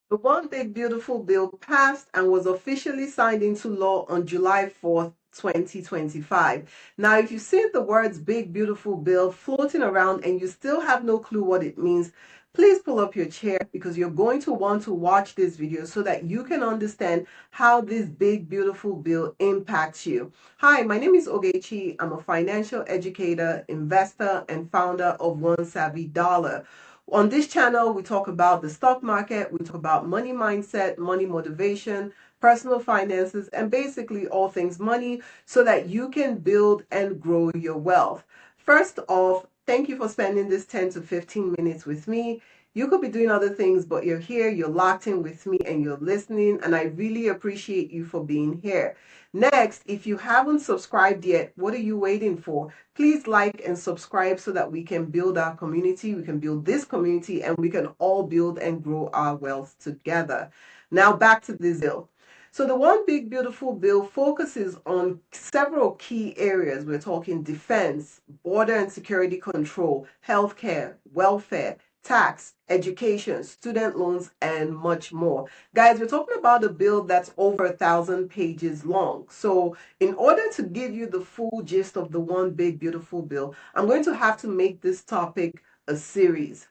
The One Big Beautiful Bill passed and was officially signed into law on July 4th, 2025. Now, if you see the words Big Beautiful Bill floating around and you still have no clue what it means, please pull up your chair because you're going to want to watch this video so that you can understand how this Big Beautiful Bill impacts you. Hi, my name is Ogechi. I'm a financial educator, investor, and founder of One Savvy Dollar. On this channel, we talk about the stock market, we talk about money mindset, money motivation, personal finances, and basically all things money so that you can build and grow your wealth. First off, thank you for spending this 10 to 15 minutes with me. You could be doing other things, but you're here, you're locked in with me, and you're listening, and I really appreciate you for being here. Next, if you haven't subscribed yet, what are you waiting for? Please like and subscribe so that we can build our community, we can build this community, and we can all build and grow our wealth together. Now back to this bill. So the One Big Beautiful Bill focuses on several key areas. We're talking defense, border and security control, healthcare, welfare, tax, education, student loans, and much more. Guys, we're talking about a bill that's over 1,000 pages long. So in order to give you the full gist of the One Big Beautiful Bill, I'm going to have to make this topic a series.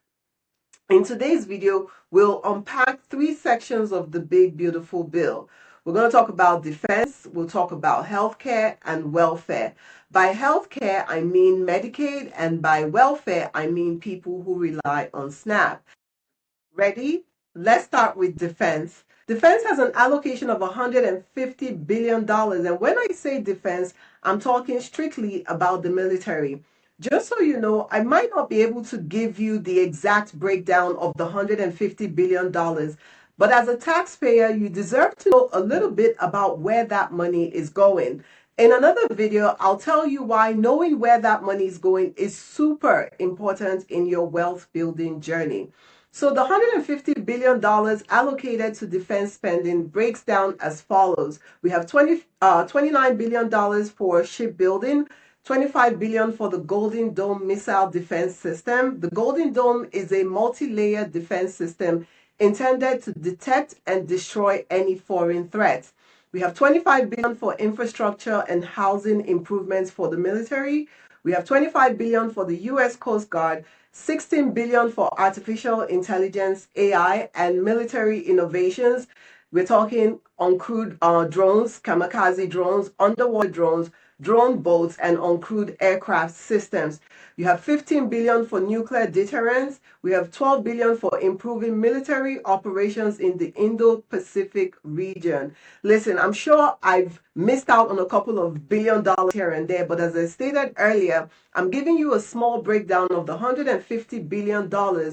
In today's video, we'll unpack three sections of the Big Beautiful Bill. We're going to talk about defense, we'll talk about healthcare and welfare. By healthcare, I mean Medicaid, and by welfare, I mean people who rely on SNAP. Ready? Let's start with defense. Defense has an allocation of $150 billion. And when I say defense, I'm talking strictly about the military. Just so you know, I might not be able to give you the exact breakdown of the $150 billion, but as a taxpayer, you deserve to know a little bit about where that money is going. In another video, I'll tell you why knowing where that money is going is super important in your wealth building journey. So the $150 billion allocated to defense spending breaks down as follows. We have $29 billion for shipbuilding, $25 billion for the Golden Dome missile defense system. The Golden Dome is a multi-layered defense system intended to detect and destroy any foreign threats. We have $25 billion for infrastructure and housing improvements for the military. We have $25 billion for the U.S. Coast Guard, $16 billion for artificial intelligence, AI, and military innovations. We're talking uncrewed drones, kamikaze drones, underwater drones, drone boats, and uncrewed aircraft systems. You have $15 billion for nuclear deterrence. We have $12 billion for improving military operations in the Indo-Pacific region. Listen, I'm sure I've missed out on a couple of $1 billion here and there, but as I stated earlier, I'm giving you a small breakdown of the $150 billion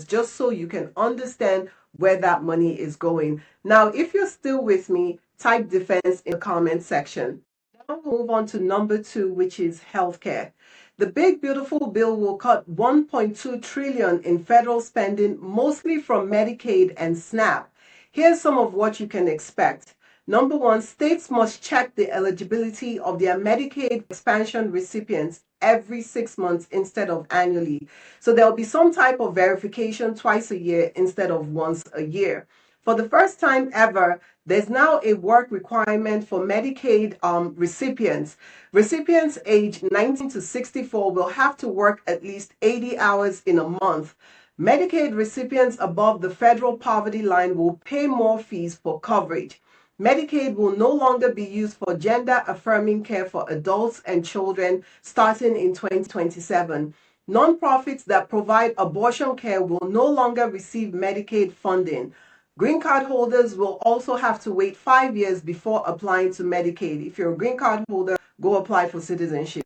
just so you can understand where that money is going. Now, if you're still with me, type defense in the comment section. Now we'll move on to number 2, which is healthcare. The Big Beautiful Bill will cut $1.2 trillion in federal spending, mostly from Medicaid and SNAP. Here's some of what you can expect. Number 1, states must check the eligibility of their Medicaid expansion recipients every 6 months instead of annually. So there'll be some type of verification twice a year instead of once a year. For the first time ever, there's now a work requirement for Medicaid recipients. Recipients aged 19 to 64 will have to work at least 80 hours in a month. Medicaid recipients above the federal poverty line will pay more fees for coverage. Medicaid will no longer be used for gender-affirming care for adults and children starting in 2027. Nonprofits that provide abortion care will no longer receive Medicaid funding. Green card holders will also have to wait 5 years before applying to Medicaid. If you're a green card holder, go apply for citizenship.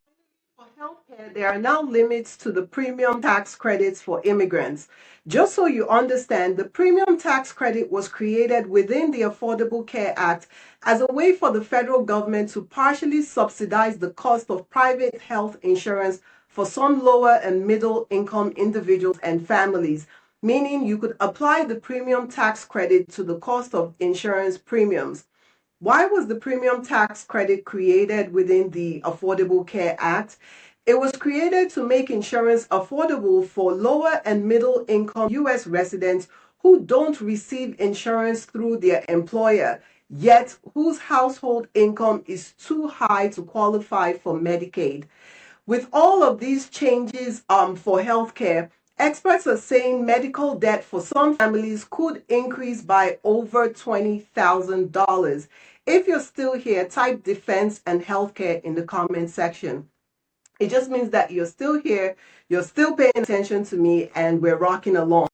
For healthcare, there are now limits to the premium tax credits for immigrants. Just so you understand, the premium tax credit was created within the Affordable Care Act as a way for the federal government to partially subsidize the cost of private health insurance for some lower and middle income individuals and families, meaning you could apply the premium tax credit to the cost of insurance premiums. Why was the premium tax credit created within the Affordable Care Act? It was created to make insurance affordable for lower and middle income U.S. residents who don't receive insurance through their employer, yet whose household income is too high to qualify for Medicaid. With all of these changes for healthcare, experts are saying medical debt for some families could increase by over $20,000. If you're still here, type defense and healthcare in the comment section. It just means that you're still here, you're still paying attention to me, and we're rocking along.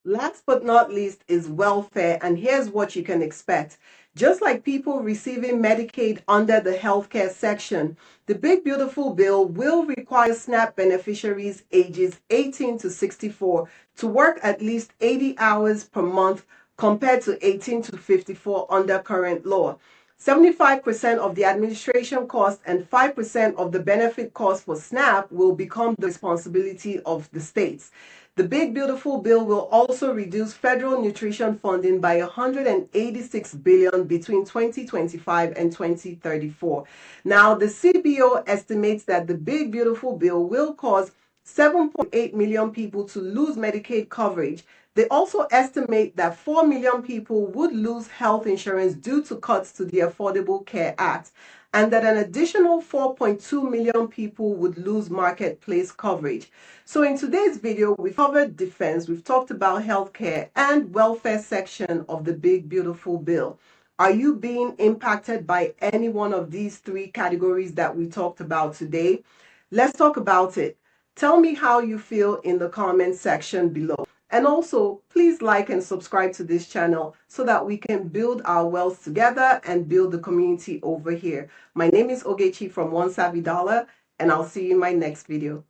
Last but not least is welfare, and here's what you can expect. Just like people receiving Medicaid under the healthcare section, the Big Beautiful Bill will require SNAP beneficiaries ages 18 to 64 to work at least 80 hours per month compared to 18 to 54 under current law. 75% of the administration cost and 5% of the benefit cost for SNAP will become the responsibility of the states. The Big Beautiful Bill will also reduce federal nutrition funding by $186 billion between 2025 and 2034. Now, the CBO estimates that the Big Beautiful Bill will cause 7.8 million people to lose Medicaid coverage. They also estimate that 4 million people would lose health insurance due to cuts to the Affordable Care Act, and that an additional 4.2 million people would lose marketplace coverage. So in today's video, we've covered defense, we've talked about healthcare and welfare section of the Big Beautiful Bill. Are you being impacted by any one of these three categories that we talked about today? Let's talk about it. Tell me how you feel in the comment section below. And also, please like and subscribe to this channel so that we can build our wealth together and build the community over here. My name is Ogechi from One Savvy Dollar, and I'll see you in my next video.